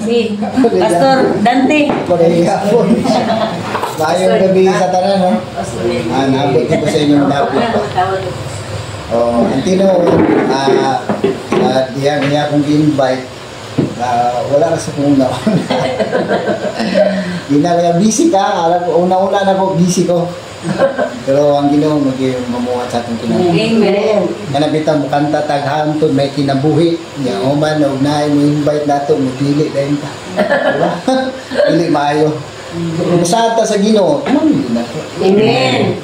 Si Pastor Dante. Mayong gabi sa tanan, no? Nabot ko sa inyong topic. Antino, diya akong invite. Wala ka sa kong naon. Di na kaya busy ka. Alam ko, una-una na ko, busy ko. Pero ang Ginoo mamuhat sa atong kinabuhi. Amen. Kanabita mo kanta taghantod may kinabuhi. Nya human og naay mo invite nato mo dili dayon ta. Diba? Dili maayo. Musa ta sa Ginoo, mamili na to. Amen.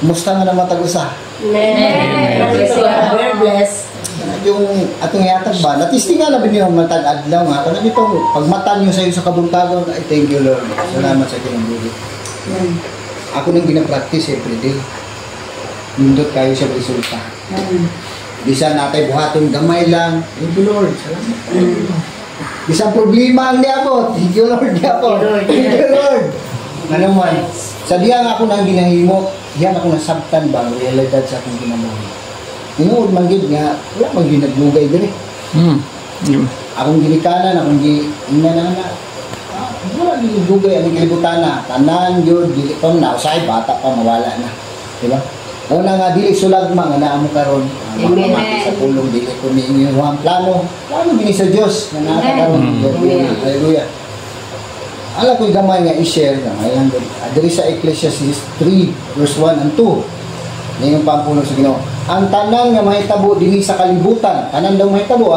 Musta nga naman tag-usa? Amen. God bless. Yung atong yatag ba, natistingan na ba niyo matag adlaw nga kana bitong pagmatan niyo sa iyo sa kabuntagon, ay thank you Lord. Salamat sa kinabuhi. Ako nang gina-practice everyday. Nindot kayo sa resulta. Bisan natay buhaton gamay lang. Thank you Lord. Salamat. Bisan problema ang niabot. Thank you Lord. Thank you Lord. Ano man. Sa diya nga ako nang ginahimo, diyan ako nasabtan ba ang realidad sa akong kinabuhi. Tinuod man gid nga wala man ginaglugay dire. Akong ginikanan, akong inanana. Wala gilugay ang gilibutana. Tanan yun, dili pa na usay bata pa mawala na. Diba? Una nga dili sulagma nga naa mo karon. Mamati sa pulong dili ko ninyo ang plano. Plano gini sa Dios nga naa karon. Hallelujah. Ala ko'y gamay nga i-share nga ngayon diri sa Ecclesiastes 3 verse 1 and 2. Ngayon pampuno sa Ginoo. Ang tanan nga mahitabo dinhi sa kalibutan, tanan daw mahitabo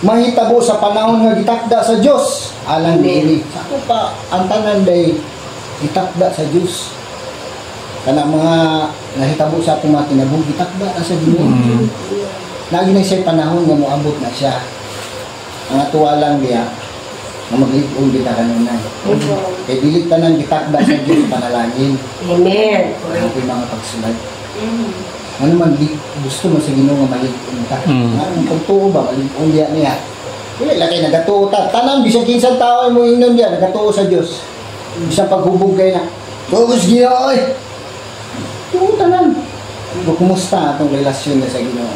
mahitabo sa panahon nga gitakda sa Dios. Alang dili. Ako pa ang tanan day gitakda sa Dios. Kana mga nahitabo sa atong mga kinabuhi gitakda sa Ginoo. Lagi na siya panahon nga moabot na siya. Ang atuwa lang diya na magligong kita kanunan. Kaya dili tanan gitakda sa Dios panalangin. Amen. Ano po yung mga pagsulay. Ano man gusto mo sa Ginoo nga maligong ka. Ang pagtuo ba maligong diya niya. Dili laki nagatuo ta. Tanan bisan kinsang tao mo ingnon diya nagatuo sa Dios. Bisan paghubog kay na. Tuos Ginoo oy. Tuo tanan. Kumusta atong relasyon sa Ginoo?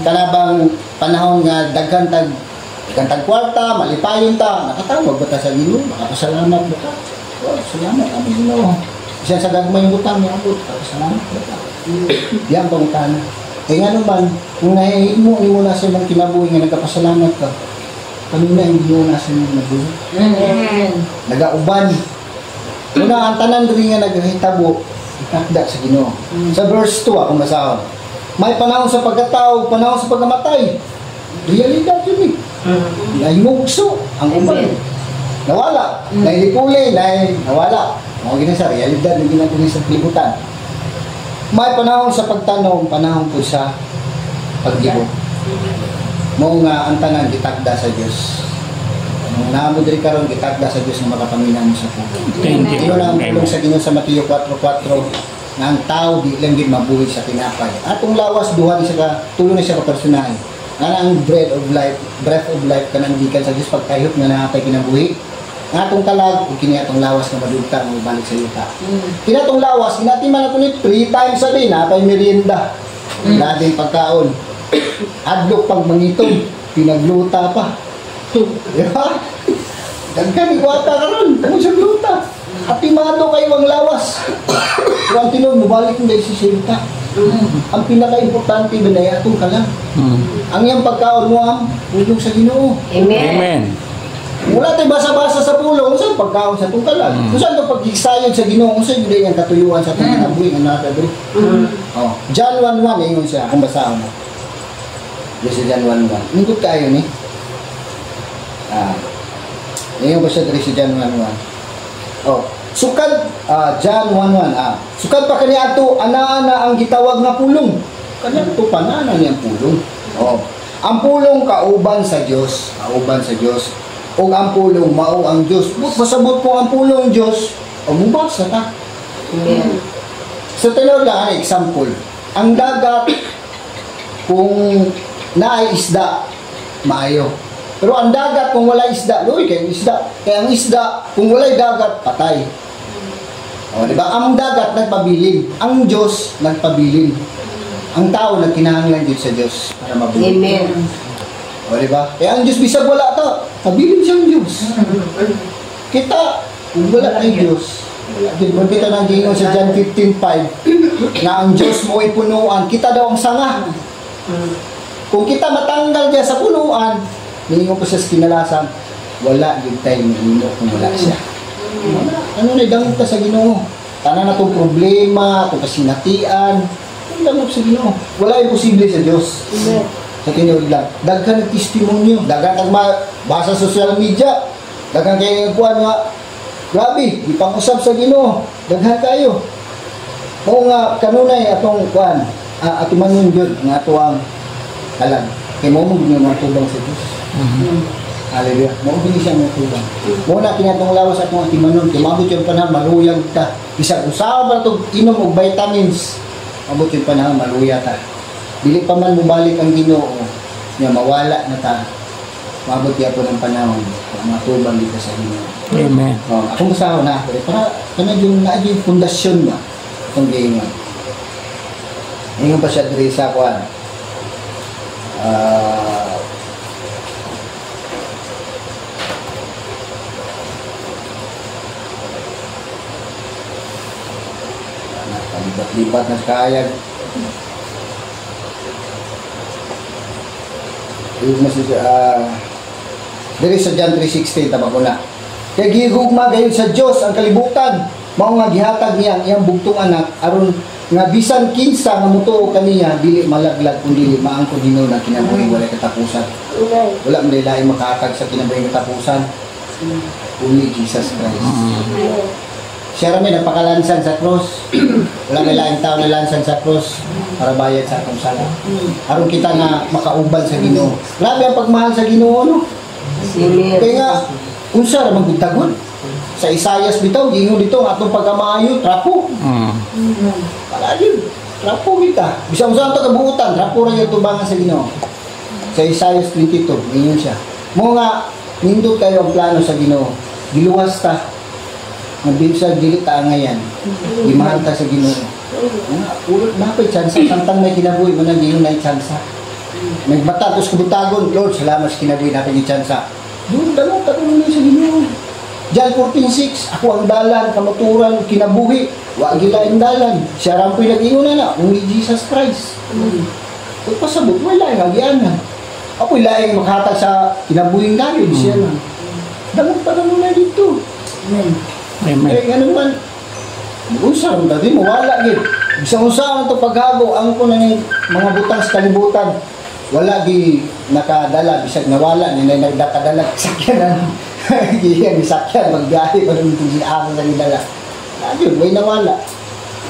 Kanabang panahon nga daghan tag kwarta, malipayon ta, nakatawag ba ta sa Ginoo? Makapasalamat ba ta? Oh, salamat ang Ginoo. Bisan sa gagmay yung butang mo abot, salamat ba ta? Diyan pang utana. Kaya nga naman, kung nahihimo ni mo na sa mga kinabuhi nga nagkapasalamat ka, kanina hindi mo na sa mga nabuhi. Nagauban. Una, ang tanan rin nga naghahitabo, itakda sa Ginoo. Sa verse 2, akong basahon. May panahon sa pagkatao, panahon sa pagkamatay. Realidad yun eh. Nahimugso ang uban. Nawala. Nahilipuli, nawala. Mga ginasa, realidad na ginagawa sa kalibutan. May panahon sa pagtanong, panahon po sa paglibot. Mo nga ang tanan gitakda sa Dios. Nung naamod rin karon gitakda sa Dios nga makapaminaw mo sa pulo. Ino na ang pulong sa Ginoo sa Mateo 4:4 nga ang tao di lang gid mabuhi sa tinapay. Atong lawas duha ni siya tulo na siya ka personahe. Ana ang breath of life kanang gikan sa Dios pagkahiyop nga naatay kinabuhi. Atong kalag ug kini atong lawas nga madugta nga balik sa yuta. Kinatong lawas ginatiman nato ni 3 times a day na pay merienda. Dading pagkaon. Adlok pag mangitong pinagluta pa. Diba? Daghan ni gwapa karon kung sa gluta. Atimado kay wang lawas. Pero ang tinud mo balik mo sa yuta. Ang pinaka-importante ba na atong kalag. Ang iyang pagkaon mo ang ulong sa Ginoo. Amen. Wala tayo basa-basa sa pulong, saan pagkaon sa itong kalag? Kung saan ito pag-exayon sa Ginoo, kung saan yung katuyuan sa itong kinabuhi ng nakadri. John 1:1, yun siya, kung basaan mo. Yes, John 1:1. Nindot kayo ni? Ngayon ba siya dari si John 1:1? Sukad, John 1:1, sukad pa kanya ato, ana-ana ang gitawag na pulong. Kanya ito pa na niyang pulong. Ang pulong kauban sa Diyos. Kauban sa Diyos. O ang pulong mao ang Diyos. Masabot ko ang pulong Diyos. O mubasa ta. Sa tinod lang, example. Ang dagat, kung naay isda, maayo. Pero ang dagat, kung wala isda, loy kayo isda. Kaya ang isda, kung wala dagat, patay. Diba? Ang dagat, nagpabilin. Ang Diyos, nagpabilin. Ang tao, nagkinahanglan din sa Diyos para mabuhay. Amen. O, diba? Kaya ang Diyos, bisag wala ta, kabilin siyang Diyos. Kita, kung wala ay Diyos, kung kita naging sa John 15:5, na ang Diyos mo ay punuan, kita daw ang sanga. Kung kita matanggal niya sa punuan, ningo ko sa kinalasan, wala yung tayo ningo kung wala siya. Ano na, dangot ka sa Ginoo. Tanan na itong problema, itong kasinatian, dangot sa Ginoo. Wala yung posible sa Diyos. Sa tinuod lang, daghan ng testimonyo, daghan kang basa sa social media, daghan kayo ng kuhan nga, grabe, di pang-usap sa Ginoo, daghan kayo. O nga, kanunay atong kuhan, atimanon yun, nga ito ang kalan. Kaya mo nyo mga tubang sa Diyos. Hallelujah. Mo din siya mga tubang. Mo na kinatong lawas atong atimanon, kaya mabot yung panahon, maluyag ta. Isang usawa ba ito, inom o vitamins, mabot yung panahon, maluya ta. Dili pa man mubalik ang Ginoo, niya mawala na ta. Mabot ya po ng panahon, matubang dito sa Ginoo. Amen. Akong usawa na ako, para yung naaging pundasyon ba itong gingon. Ngayon pa siya diri sa kuwan. Lipat-lipat na kayag. Diri sa John 3:16 tama ko na. Kaya gihugma gayon sa Dios ang kalibutan, mao nga gihatag niya ang iyang bugtong anak aron nga bisan kinsa nga mutuo kaniya dili malaglag kundi maangkon Ginoo na kinabuhi wala katapusan. Wala man lain makahatag sa kinabuhi katapusan. Only Jesus Christ. Siya rin nagpakalansan sa cross. Wala may laing tao na lansan sa cross para bayad sa atong sala. Aron kita na makauban sa Ginoo. Grabe ang pagmahal sa Ginoo, no? Kaya nga, unsa ra magdagod. Sa Isaias bitaw, gingon dito ang atong pagkamaayo, trapo. Palagi, trapo kita. Bisang usahan ito kabuutan, trapo rin yung tubangan sa Ginoo. Sa Isaias 22, gingon siya. Mo nga, nindot kayo ang plano sa Ginoo. Giluwas ta. Mabinsag dili ta ngayon. Gimahal ta sa Ginoo. Ulot na ko'y tsansa. Samtang may kinabuhi mo na ginoo na tsansa. Nagbata tos kabutagon, Lord, salamat sa kinabuhi natin yung tsansa. Doon, dalawang tatlong na sa Ginoo. John 14:6, ako ang dalan, kamaturan, kinabuhi. Wa gilaing dalan. Siya rampoy nag-ingon na, only Jesus Christ. Kung pasabot, wala yung agianan. Ako'y laing makahatag sa kinabuhing namin, siya lang. Dalawang tatlong na dito. Amen. Amen. Eh, ano man, usang dati mawala gid. Bisang-usang ito paghago, ang ko na ng mga butang sa kalibutan. Wala di nakadala, bisag nawala, nilay nagdakadala, sakyan na. Giyan, sakyan, magbiyahe pa rin itong sinaasan sa nidala. Ayun, may nawala.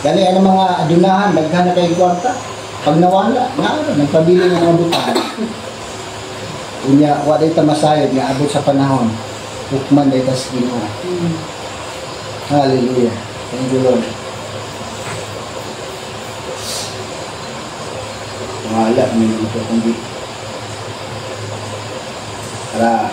Gani, ano mga adunahan, daghan na kayong kwarta. Pag nawala, nagpabili ng mga butang. Unya, wala ito masayod, nga abot sa panahon. Hukman dito sa Ginoo. Hallelujah. Thank you, Lord. Wala, may ito kundi. Tara.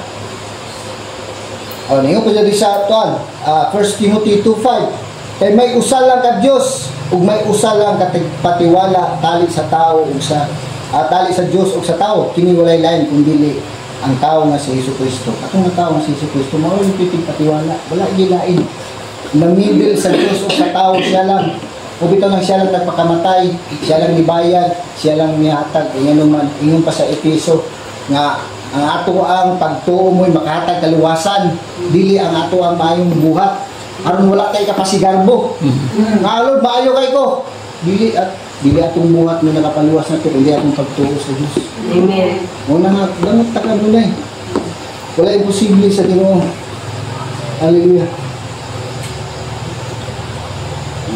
Ngayon po dyan sa atuan. 1 Timothy 2:5. Kaya may usal lang ka Diyos, ug may usal lang ka patiwala, tali sa tao, ug sa tali sa Diyos ug sa tao. Kini walay lain kung dili ang tao nga si Jesucristo. Atong nga tao nga si Jesucristo, mao yung pitig patiwala. Wala gilain. Namidil sa Diyos o sa tao siya lang. O bitaw lang siya lang nagpakamatay, siya lang nibayad, siya lang nihatag. Ingon pa sa Epeso nga ang ato ang pagtuo mo'y makahatag kaluwasan, dili ang ato ang maayong buhat. Aron wala kay kapasigarbo. Nga Lord, maayo kay ko. Dili atong buhat mo nakapaluwas na ito, hindi atong pagtuo sa Diyos. Amen. Muna nga, damot ta ka nun eh. Wala imposible sa Ginoo. Hallelujah.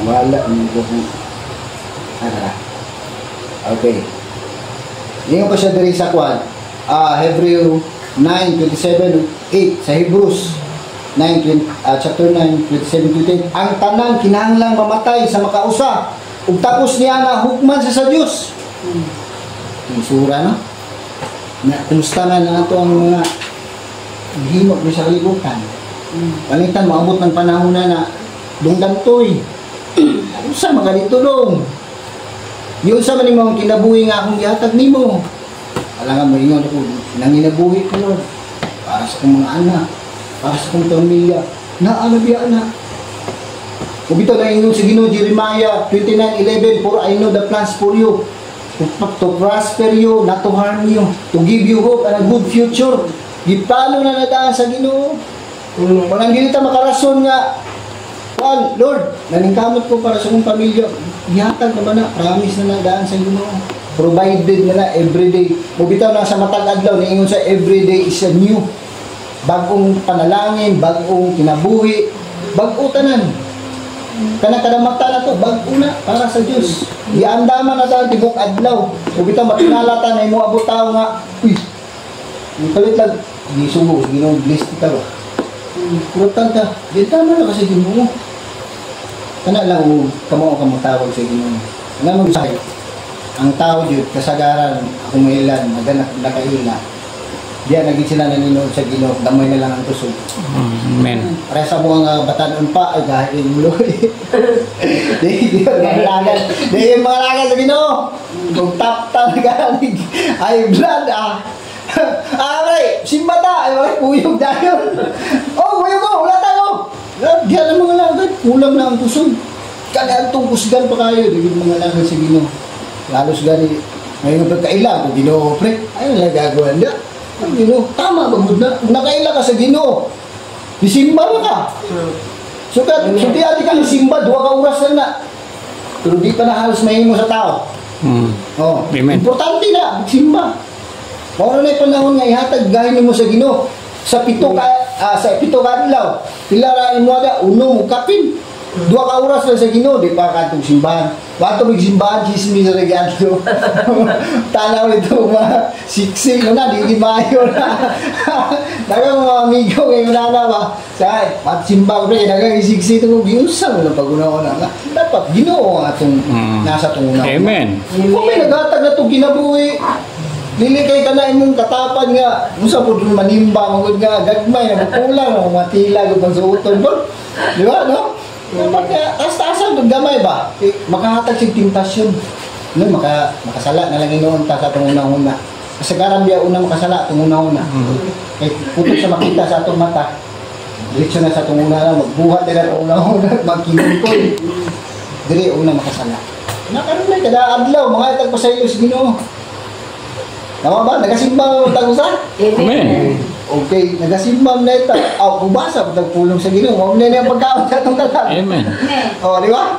Wala ng buhok. Okay. Ngayon pa siya diri sa kwan. Hebreo 9:27-8 sa Hebrews 9, chapter 9, 27-28. Ang tanan kinahanglang mamatay sa makausa. Ug tapos niya na hukman sa Dios. Yung sura, no? Na kumusta na ito ang mga himok sa kalibutan. Palitan, maabot ng panahon na dungdantoy. Sa mga ditulong. Yung sa man imong kinabuhi nga akong gihatag nimo. Alangan mo ingon ako, nanginabuhi ko Lord. Para sa kong mga anak, para sa kong pamilya, naano biya na. Kung ito na ingon sa Ginoo, Jeremiah 29:11, for I know the plans for you, to prosper you, not to harm you, to give you hope and a good future. Gipalo na nataan sa Ginoo. Kung ang ginita makarason nga, well, Lord, naningkamot ko para sa kong pamilya, ihatag naman na, promise na nadaan sa Ginoo. Provided na everyday. Kung bitaw na sa matag adlaw, niingon sa everyday is a new. Bagong panalangin, bagong kinabuhi, bago tanan. Kada mata na to, bago na para sa Diyos. Iandaman na tayo tibok adlaw. Kung bitaw matinalata na imo abot tao nga, uy, ang kalit lang, gisugo, Ginoo bless kita ba. Kurutan ka, dito na kasi Ginoo. Kana lang kamo tawag sa Ginoo. Nga mo sa ang tao jud kasagaran akong mailan naganak nakaila. Diya naging sila naninood sa Ginoo, damay na lang ang tusog. Amen. Para sa mga batanon pa ay dahil muloy. Di mga lagan sa Ginoo. Kung tap-tap galing ay blood pre, simba ta, ay kuyog dayon. Oh, kuyog mo, wala tayo. Diyan ang mga lagan, kulang na ang tusog. Kaya itong kusgan pa kayo, di mga lagan sa Ginoo. Lalos gani, ngayon pagkaila, kung Ginoo, pre, ay nagagawa niya. Ginoo, tama, magod na. Kung nakaila ka sa Ginoo, isimba na ka. So, di ati ka isimba, 2 ka oras lang na. Pero di pa na halos mahimo sa tao. Oh, Amen. importante na, magsimba. Mauna na yung panahon nga ihatag gahin mo sa Ginoo. Sa 7 ka adlaw, pilara mo ada, 1 mo kapin. 2 ka oras lang sa Ginoo, di pa katong simbahan. Wato magsimbahan, chismis na regalo. Tanaw ito mga siksik na, di mayo na. Dagang mga amigo ngayon na ba? Sa simba ko rin, dagang isiksik ito kung giusang na pag-unaw na. Dapat Ginoo ang atong nasa itong unaw. Amen. Kung may naghatag na itong kinabuhi, dili kay kana imong katapan nga usa pud manimba magud nga gagmay na kulang mga tila gud suoton po. Di ba no? Taas-taasan pag gamay ba? Makahatag sig tentasyon. No, makasala na lang inoon ta sa atong una-una. Kasagaran biya una makasala atong una-una. Kay putol sa makita sa atong mata. Diretso na sa atong una-una magbuhat na atong una-una magkinungkol. Diri una makasala. Nakaroon na kada adlaw mga itag pasaylo sa Ginoo. Tama ba? Nagasimba mo tagusan? Amen. Okay, nagasimba mo na ito. Bubasa, pagpulong sa Ginoo. Huwag na yung pagkaon sa itong talag. Amen. O, di ba?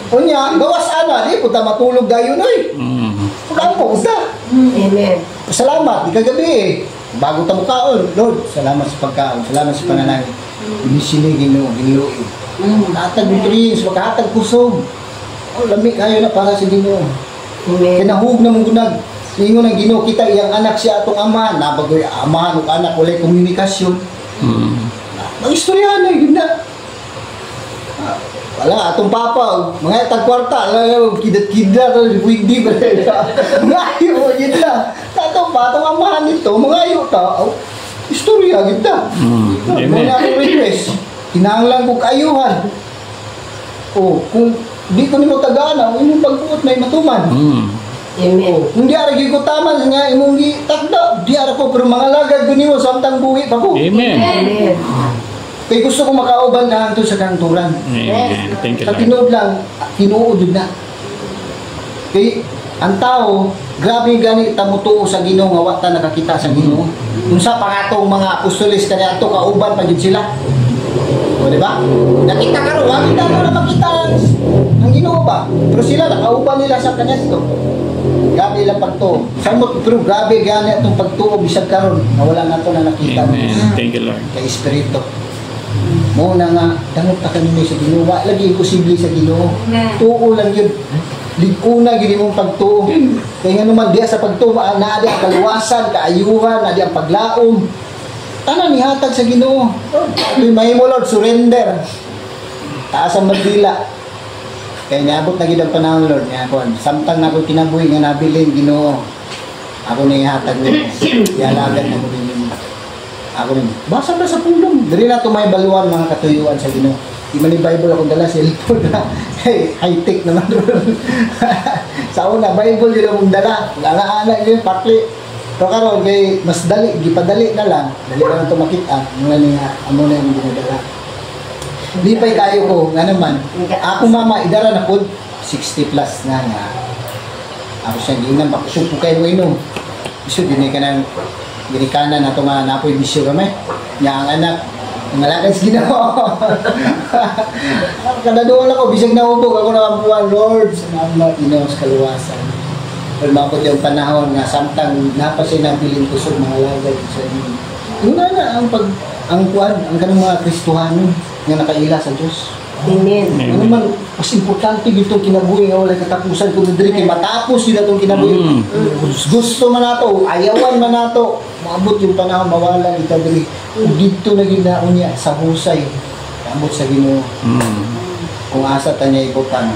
Unya, gawas ana, di, punta matulog dayon, oy. Pulang po, punta. Amen. Salamat, di kagabi eh. Bago ta mukaon, Lord, salamat sa pagkaon, salamat sa pananangin. Inisini Ginoo, Ginoo. Hatag nutrients, makahatag kusog. Lamig kayo na para sa Ginoo. Kinahug na mong gunag. Ingon ang Ginoo kita iyang anak siya atong ama, nabagoy amahan ug anak walay komunikasyon. Ang istorya na yun na. Wala atong papa, mga tagkwarta, kidat-kidat, hindi ba ngayo yun na. Atong pa, atong amahan nito, mga ayo ta, istorya kita. Mga request, kinahanglan ko kaayuhan. O, kung di ko nimo tagana, imong pagbuot may matuman. Amen. Hindi ara gyud ko tama nga imong gitakda, di ara ko pero mga lagad ko nimo samtang buhi pa ko. Amen. Amen. Kay gusto ko makauban na anto sa kanturan. Amen. Thank you, Sa Lord. tinuod lang, tinuod na. Kay ang tao, grabe gani tamutuo sa Ginoo nga wa ta nakakita sa Ginoo. Unsa pa atong mga apostoles kanya ato kauban pa gid sila. O di ba? Nakita ka ro, kita na makita ang Ginoo ba? Pero sila nakauban nila sa kanya dito. Grabe lang pagtuo. Samot pero grabe gani atong pagtuo bisag karon na wala nato na nakita. Amen. Thank you, Lord. Kay Espiritu. Mo na nga dangot ta kanimo sa Ginoo. Wa lagi imposible sa Ginoo. Tuo lang yun. Liguna gid imong pagtuo. Kay ngano man diya sa pagtuo naa di ang kaluwasan, kaayuhan, naa di ang paglaom. Tanan ihatag sa Ginoo. Ito'y mahimo Lord surrender. Taas ang magdila. Kaya niabot na gid ang panahon Lord niya kon. Samtang nako kinabuhi nga nabilin Ginoo. Ako na ihatag nimo. Yalagan na ko din. Ako rin. Basa na sa pulong. Diri na to may baluan mga katuyuan sa Ginoo. Di man ni Bible akong dala cellphone na. Hey, high-tech naman. Sa una Bible yun akong dala. Ana-ana yun pakli. Pero karon kay mas dali, gipadali na lang, dali na lang ito makita, mga niya, amo na yung dinadala. Lipay tayo ko, nga naman, ako mama, idara na po, 60 plus na nga. Ako siya, ginan, bakusog po kayo mo inom. Iso, ginikanan na ito nga napoy bisyo kami. Nga ang anak, ang alakas ginawa. Kanaduan ako, bisag na ubog, ako nakampuan, Lord, salamat, inawas kaluwasan. Pero mabot yung panahon nga samtang napasay na piling kusog mga lagay sa inyo. Yung na ang kuan, ang kanang mga Kristohano nga nakaila sa Diyos. Amen. Ano man, mas importante dito kinabuhi nga wala katapusan kung diri kay matapos yun itong kinabuhi. Gusto man nato, ayawan man nato, maabot yung panahon mawala kita diri. Kung dito na ginaon niya sa husay, maabot sa Ginoo. Kung asa ta niya ibutan.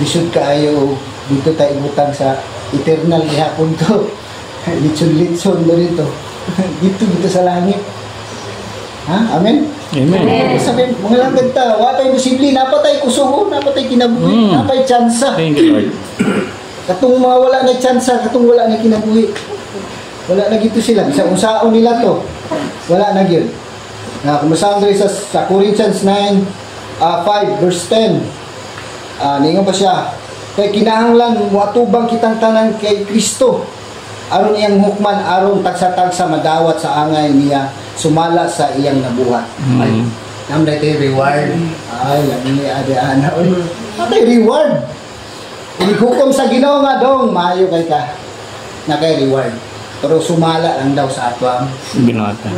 Lisod kaayo dito tayo ibutang sa eternal gihapon to. Litson-litson na rito. dito sa langit. Ha? Amen? Amen. Sabi, mga langad ta, watay posible, napatay kusugo, napatay kinabuhi, napay tsansa. Thank you, Lord. Katong mga wala na tsansa, katong wala na kinabuhi. Wala na gito sila. Bisa unsaon nila to. Wala na gyud. Na kumusaon diri sa Corinthians 9:5 verse 10. Ningon pa siya. Kay kinahanglan moatubang kitang tanan kay Kristo. Aron iyang hukman, aron tagsa-tagsa madawat sa angay niya, sumala sa iyang nabuhat. Ay, namday tayo reward. Ay, lang ni Adriana. Natay reward. Hukom sa Ginoo nga dong, maayo kay ka. Na kay reward. Pero sumala lang daw sa atwang. Binata.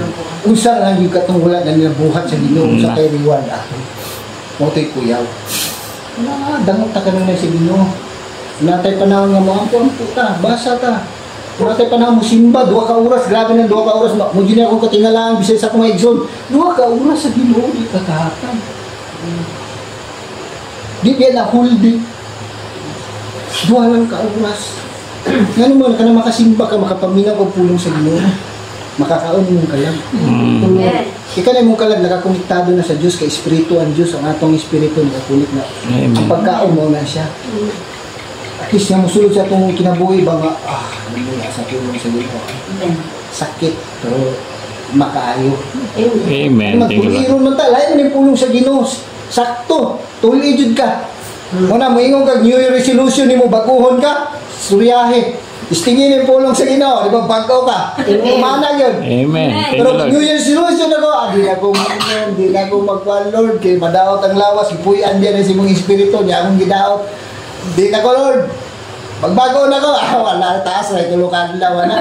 Unsa lang yung katunggulan na nilabuhat sa Ginoo sa kay reward ako. Motoy kuyaw. Dangot ta kanang sa Ginoo. Natay panahon nga mo ampo ta, basa ta. Natay panahon mo simba 2 ka oras, grabe nang 2 ka oras mo gini ako katingalaan bisay sa akong igsoon. 2 ka oras sa Ginoo di katahatan. Di biya na huldi. 2 lang ka oras. Nga naman, ka na makasimba ka, makapaminaw o pulong sa Ginoo. Makakaon mong kalag. Ika na mong kalag, nakakonektado na sa Diyos, kay Espiritu ang Diyos, ang atong Espiritu, nakakunik na. Ang pagkaon mo na siya. At least nga musulod sa itong kinabuhi ba nga, ano mo sa pulong sa Ginoo. Sakit, pero makaayo. Amen. Thank you, Lord. Magpuliro man ta, lahat mo yung pulong sa Ginoo. Sakto, tuloy jud ka. Muna, moingon kag New Year resolution ni mo, baguhon ka, suryahe. Istingin yung pulong sa Ginoo, di ba, bagaw ka. Kumana yun. Amen. Thank you, Pero Lord. New Year resolution ako, di na ako magkuhan, Lord, kay madaot ang lawas, ipuyan diyan na si mong espiritu, niya akong gidaot. Di na ko, Lord. Magbago na ko, wala, taas na, itulukan lawan na.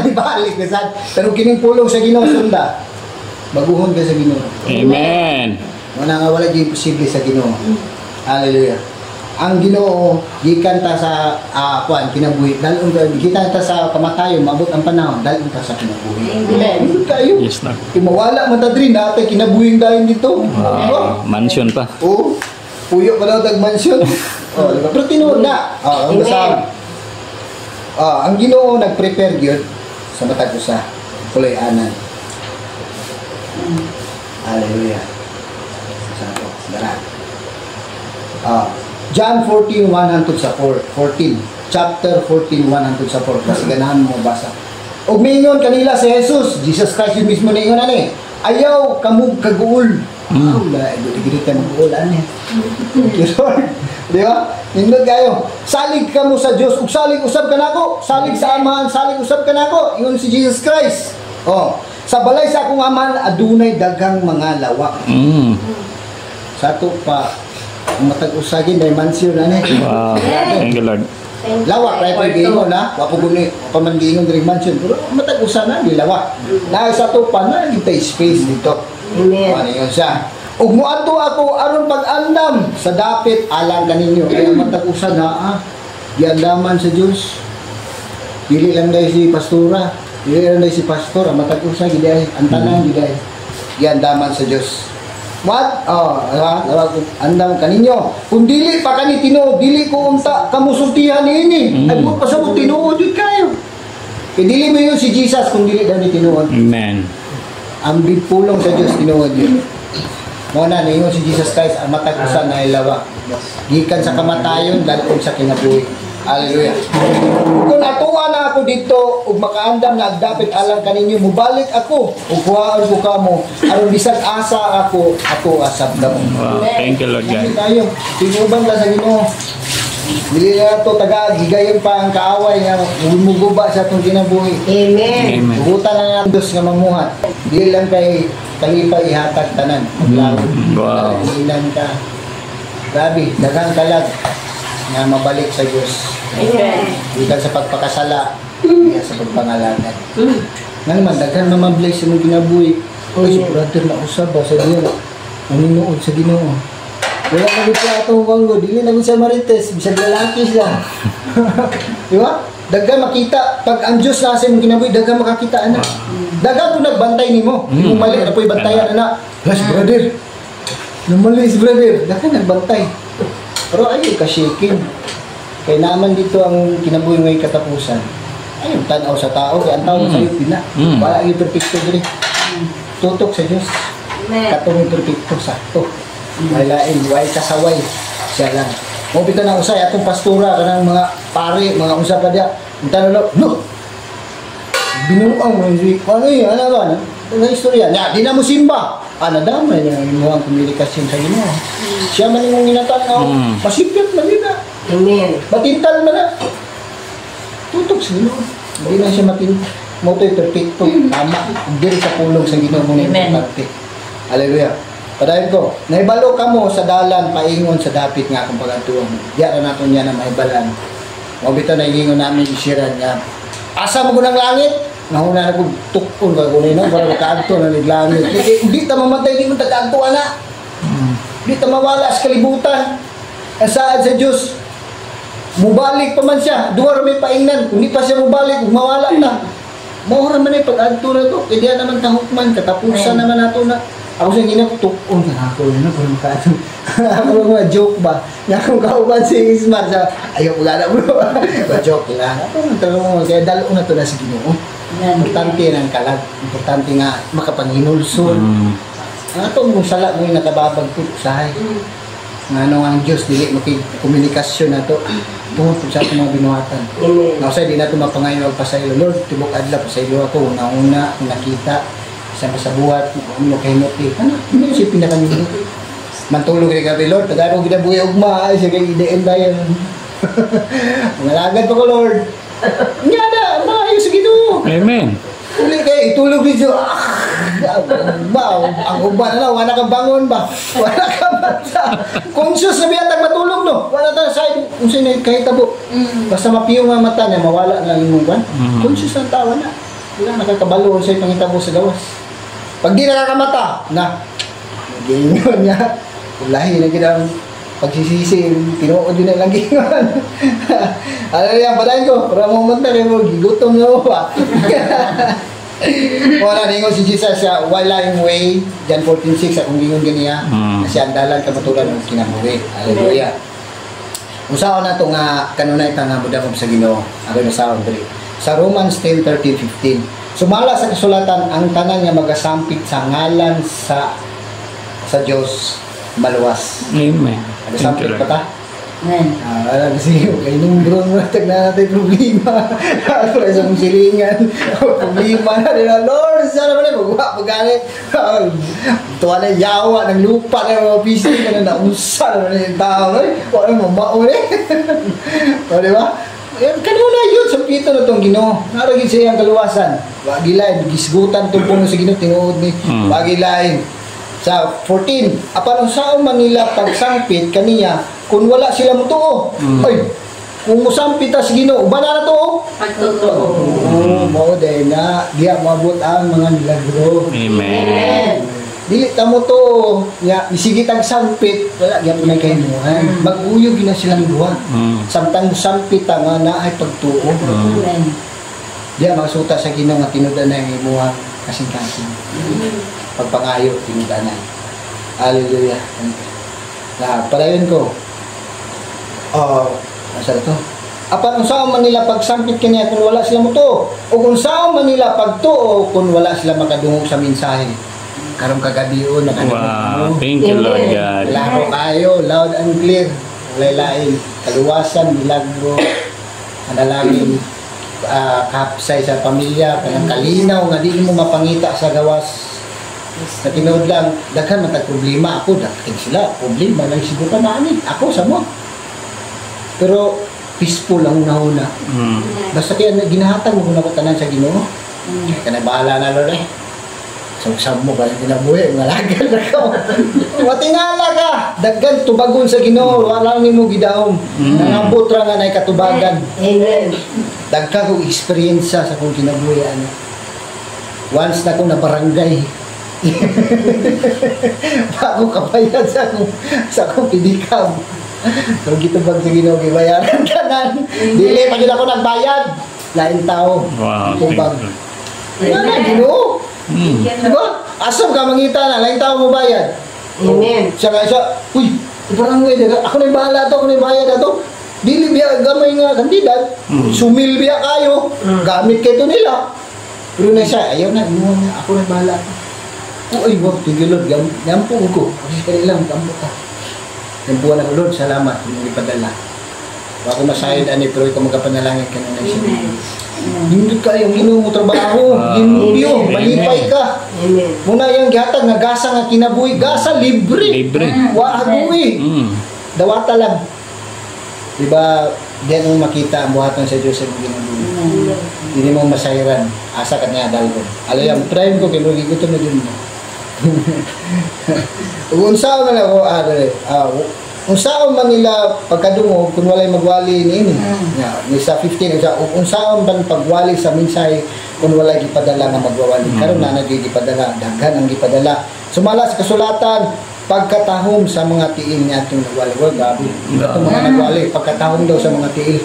Di ba, alis na sad. Pero kining pulong sa Ginoo, sunda. Baguhon ka sa Ginoo. Amen. Wala nga, wala di imposible sa Ginoo. Hallelujah. Ang Ginoo gikan ta sa kuan kinabuhi, dalon ka gikan ta sa kamatayon, maabot ang panahon, dalon ta sa kinabuhi. Amen. Kayo. Yes, Lord. Mawala man ta diri natay kinabuhing dayon dito. Mansion pa. Oh. Puyo pa daw tag mansion. Oh, diba? Pero tinuod na. Ang basa. Ang Ginoo nag-prepare gyud sa matag usa. Kuloy-anan. Hallelujah. Sa to, dara. John 14:1 sa 14. Chapter 14:1 sa 4. Kasi ganahan mo basa. Og mingon kanila si Jesus Christ yung mismo ningon ani. Ayaw kamug kaguol. Wala, digit ka mag-uol ani. Lord, di ba? Nindot kayo. Salig ka mo sa Dios ug salig usab ka nako. Salig sa Amahan, salig usab ka nako. Ingon si Jesus Christ. Sa balay sa akong Amahan adunay daghang mga lawak. Sa to pa ang matag-usagin dahil mansyon na Wow. Thank you, Lord. lawak, right? Pag-iingon na, wapo guni, pamanggiingon din mansyon, pero matag-usa na, di lawak. Na sa to pa na, kita space dito. Ano yun siya. Ug muadto ako aron pag-andam sa dapit alang kaninyo. Kaya matag-usa na, giandaman sa Dios. Dili lang dahil si pastora, dili lang dahil si pastor, ang matag-usa, giday, ang tanan, giday. Giandaman sa Dios. What? Andam kaninyo. Kung dili pa kani tinuod, dili ko unta kamusultihan niini. Ay mo pasabot tinuod jud kayo. Kay dili mo yun si Jesus kung dili daw ni tinuod. Amen. Ang bigpulong sa Dios tinuod yun. Mo na ningon si Jesus Christ ang matag-usa na ilawa. Gikan sa kamatayon dalon sa kinabuhi. Hallelujah. Kung natuwa na ako dito ug makaandam na agdapit alang kaninyo, mubalik ako ug kuhaan ko kamo aron bisag asa ako asab kamo. Wow. Thank you, Lord God. Tayo, tinuban ka sa Ginoo. Dili na to taga gigayon pa ang kaaway nga muguba sa atong kinabuhi. Amen. Amen. Buta na nga dos nga mamuhat. Dili lang kay kalipay ihatag tanan. Wow. Ilan ka. Grabe, daghang kalag nga mabalik sa Diyos. Amen. Ikan sa pagpakasala, kaya sa pagpangalanan. Nga naman, daghan naman bless sa mga ginabuhi. Oy, si brother na usab ba sa Ginoo? Maninood sa Ginoo. Wala na gud sa atong wanggo, dili na gud sa marites, bisag lalaki siya. Di ba? Daghan makita pag ang Dios na sa imong kinabuhi, daghan makakita ana. Daghan kung nagbantay nimo, imong mali na po'y bantayan ana. Yes, brother. Namalis, brother. Daghan nagbantay. Pero ayaw ka shaking. Kaya naman dito ang kinabuhi may katapusan. Ayaw tanaw sa tao, kaya ang tao sa'yo pina. Wala yung perfecto diri. Tutok sa Diyos. Katong yung perfecto, sakto. Walain, way kasaway. Siya lang. Mo bitaw na usay atong pastura kanang mga pare, mga usap pa dia. Unta na no. Binuang mo si ano yun, ano ba? Ang istorya niya, di na mo simba. Nadamay niya yung mga komunikasyon sa Ginoo. Siya man yung ginatanaw, masipyat man din na. Amen. Matintal man na. Tutok sa Ginoo. Hindi na siya matintal. Mo to'y perfecto. Tama. Hindi sa pulong sa Ginoo mo na importante. Hallelujah. Padayon ko, naibalo ka mo sa dalan, paingon sa dapit nga akong pagatuang. Diyan na natin niya na maibalan. Mabito na ingingon namin isiran niya. Asa mo ko ng langit? Nahuna na kong tukon ka kunin na para makaanto na naglangit. Hindi ta mamatay, di mo takaanto na. Hindi ta mawala sa kalibutan. Asaan sa Diyos. Mubalik pa man siya. Duwar may paingnan. Kung di pa siya mubalik, mawala na. Mawara man ay pag-anto na to. E diyan naman tahukman. Katapusan naman nato na. Ako siya ginatukon ka ako. Ano para makaanto. Ako mga joke ba? Nga kung kauban si Ismar siya. Ayaw magana bro. Joke lang. Ako ang talong mo. Kaya dalo na to na si Ginoo. Importante ng kalag. Importante nga makapanginulsol. Ato mong sala mo yung nakababag ko usahay. Nga ano ang Diyos, dili makikomunikasyon na to. Tungkol sa ating mga binuhatan. Nausay, di na ito mapangayawag pa sa ilo. Lord, tibok adla pa sa ilo ako. Nauna, nakita, isang sa buhat, ano kayo muti. Ano? Hindi siya pinakanino. Mantulog kay gabi, Lord. Tagarong ginabuhi ugma. Ay, siya kay idein tayo. Mangalagad pa ko, Lord. Nga na, maayos sa Ginoo. Amen. Uli kayo, itulog dito. Wow, ang uban na, wala kang bangon ba? Wala kang bata. Conscious na biyatag matulog, no? Wala tayo side, kung sino kahit tabo. Basta mapiyong ang mata niya, mawala lang yung uban. Conscious ang tawa na. Wala nakakabalo sa'yo pangitabo sa gawas. Pag di nakakamata, na, gingon niya. Ulahi na ginang pagsisisi, tinuod yun na lang gingon. Ano yan, padayin ko, para moment na rin mo, gigutom na mo pa. Wala na si Jesus sa walang way, John 14:6, akong gingon ganiya, kasi andalan kamatulan ng kinabuhi. Hallelujah. Usaon na ito nga, kanunay ito nga budakog sa Ginoo. Ako na sa Andre. Sa Romans 10:13-15. Sumala sa kasulatan, ang tanan nga magasampit sa ngalan sa Diyos maluwas. Amen. Magasampit pa ta? Amen. Alam kasi, kay nung bro mo na natin problema. Para sa mong silingan. Problema na rin na, Lord, sana ba na mag-galit. Tuwa na yawa ng lupa na mga pising ka na naunsa na rin yung tao. Wala mamao rin. O, diba? Kanuna yun, sa pito na itong Ginoo. Naragin siya ang kaluwasan. Wagilain, gisgutan tumpong sa Ginoo, tinuod ni. Wagilain. Sa 14, apan usaon man nila pagsangpit kaniya kung wala sila mutuo. Ay, kung musampit ta sa Ginoo, uban na to. Pagtotoo. Mao day na diya maabot ang mga milagro. Amen. Dili ta mo to, ya isigit ang sampit, wala gyud may kahimuhan. Mag-uyog na silang duha. Samtang musampit ta nga naay pagtuo. Amen. Diya masuta sa Ginoo nga tinud-an na imuha kasing-kasing. Pagpangayo, tinudanan. Hallelujah. Padayon ko. Masarap to. Apan unsaon man nila pagsampit kaniya kung wala sila mutuo, o kung saan man nila pagtuo kung wala sila makadungog sa mensahe. Karong kagabi yun. Wow. Thank you, Lord God. Laro kayo, loud and clear. Walay lain. Kaluwasan, milagro, Manalangin kapsay sa pamilya, kanang kalinaw nga di mo mapangita sa gawas. Sa tinuod lang, daghan matag problema ako, daghan sila, problema lang sibukan na ani. Ako sa mo. Pero peaceful ang una. Basta kaya ginahatag mo kung ako tanan sa Ginoo. Kaya na bahala na Lord eh. Sagsab mo ba yung kinabuhi, malagal na ka. Matingala ka, daghan tubagon sa Ginoo, wala nimo gidahom. Nangabot ra nga nay katubagan. Amen. Dagka ko experience sa kung kinabuhi ano. Once na ko na barangay. Bago kabayad sa akong pidikam. Kung gitubag sa Ginoo gibayaran tanan. Dili pa gid ako nagbayad. Lain tao. Wow. Tubag. Thank you. Wala Ginoo. Diba? Asam ka mangita na, lain tao mo bayad. Amen. Siya nga siya, uy, barangay daga, ako na bahala to, ako na bayad ato. Dili biya gamay nga kandidat. Sumil biya kayo. Gamit kayo nila. Pero na siya, ayaw na, inuwan na, ako na bahala. Uy, wag, tigilod, gampo ko. Kasi kanilang, gampo ka. Gampuan ako, Lord, salamat, hindi ipadala. Ako masayad, ani, pero ikaw magkapanalangin ka na siya. Hindi ka yung Ginoo mo trabaho, Ginoo, malipay ka. Amen. Muna yung gihatag nga gasa nga kinabuhi, gasa libre. Libre. Wa aguy. Dawata lang. Diba, diyan mo makita ang buhatan sa Diyos sa ginabuhi. Hindi mo masayran. Asa ka niya dalgo. Alayam, try ko kay mo gigutom na din mo. Unsa man ako unsaon man nila pagkadungog kung walay magwali niini. Ni sa 15 unsaon man pagwali sa mensahe kung walay gipadala nga magwawali. Karon na nagigipadala, daghan ang gipadala. Sumala sa kasulatan pagkatahom sa mga tiil niya itong nagwali. Well, gabi. Itong mga nagwali, pagkatahom daw sa mga tiil.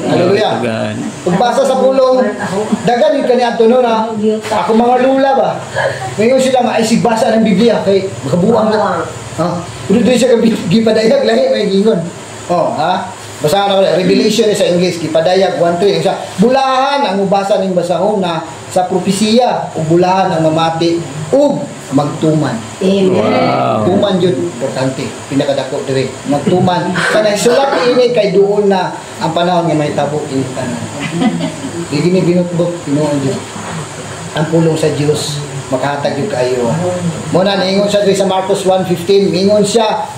Hallelujah. Pagbasa sa pulong, dagan yung kaniya ito na, ako mga lula ba? Ngayon sila maisigbasa ng Biblia, kay makabuang na. Pero doon siya gipadayag, lahi, may gingon. Basahan ako, Revelation sa English, gipadayag 1:3. Bulahan ang ubasa ng basahon na sa propesiya, o bulahan ang mamati, ug magtuman. Amen. Wow. Tuman yun, importante, pinakadako dire. Magtuman. Sa nagsulat ini kay doon na ang panahon nga may tabo initanan. Di gini binutbot, pinuon yun. Ang pulong sa Diyos, makahatag yung kayo. Muna, niingon siya sa Marcos 1:15, niingon siya,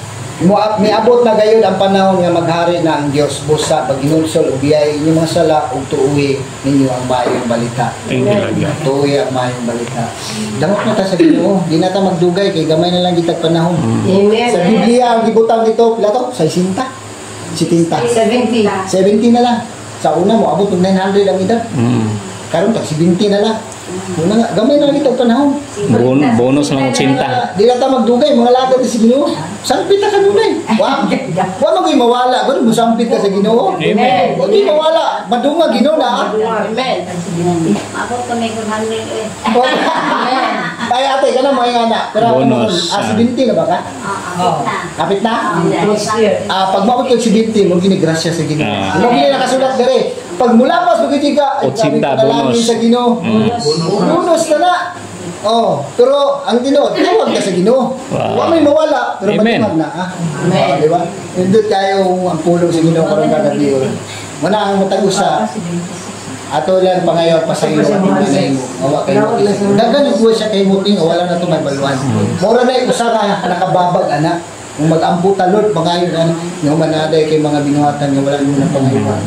miabot na gayon ang panahon nga maghari na ang Diyos busa pag ginulsol o biyay inyong mga sala o tuuwi ninyo ang mayong balita. Thank you, Lord God. Tuuwi ang mayong balita. Damot na ta sa Ginoo, di na ta magdugay kay gamay na lang gitag panahon. Amen. Sa Biblia ang gibutang dito, pila to? 60. 70. 70. 70 na lang. Sa una mo abot ng 900 ang edad. Karon tag 70 na lang. Una nga, gamay na lang gitag panahon. Bonus ng 80. Di na ta magdugay, mga lagad sa Ginoo. Sampit ka kanunay. Wa mo ko'y mawala, gud mo sampit ka sa Ginoo. Amen. Wa di mawala, madunga Ginoo na. Amen. Ako kami kung hangin eh. Ay ate, kana mo nga na. Pero Bonus, 70 na ba ka? Kapit na? Pag maabot kag 70, mo ginigrasya sa Ginoo. Mo gini nakasulat dire. Pag mulapas mo giti ka, ay sabi ko bonus. sa Ginoo. Bonus na na. Pero ang Ginoo, tawag ka sa Ginoo. Wow. Wa may mawala, pero Amen. matungag na. Di ba? Nindot tayo ang pulong sa Ginoo karon kada biyo. Muna ang matagos sa ato lang pangayo pa sa iyo at nanay mo. Awa kayo. Dagan yung buhay siya kay muting wala na to may baluan. Mura na usa ka nakababag anak. Kung mag-amputa Lord, pangayo na yung manaday kay mga binuhatan nga wala mo na pangayo.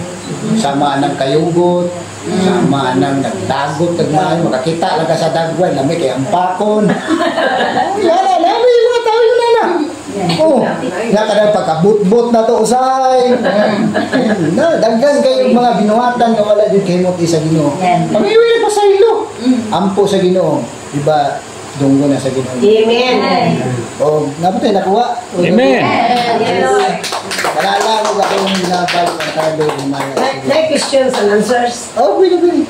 Sama anang kayugot, sama anang nagdagot, nagmahay, makakita lang ka sa dagwan, lami kay ampakon. Lala, lami yung mga tao yun na. Nga kadang pagkabut-but na to usay. Daggan kayo mga binuhatan nga wala din kayo muti sa Ginoo. Pag-iwi pa sa ilo. Ampo sa Ginoo. Diba, dunggo na sa Ginoo. Amen. Napatay nakuha. Amen. Kalala mo ba kung ginabalik ang talo ng mga Like questions and answers. pwede.